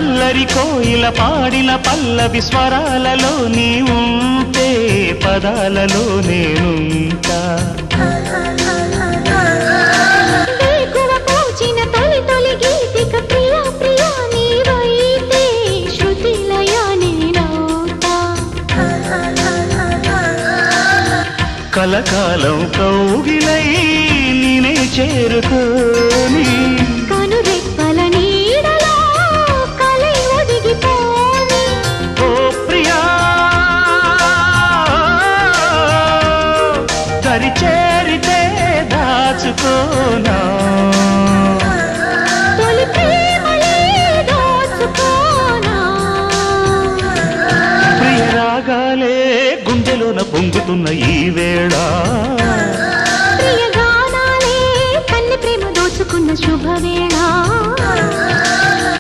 అల్లరి కోయిల పాడిన పల్లవి స్వరాలలో నీ ఉంటే పదాలలో నేనుంటా వేకువ పూచిన తొలి తొలి గీతిక ప్రియా ప్రియా నీవైతే శృతిలయ నేనవుతా కలకాలం కౌగిలై నేనే చేరుకోని కనురెప్పల నీడలో కలై ఒదిగిపోని ఓ ప్రియా దరి చేరితే దాచుకోనా తొలి ప్రేమలే దోచుకోనా ప్రియ రాగాలే గుండెలోన పొంగుతున్న ఈ వేళ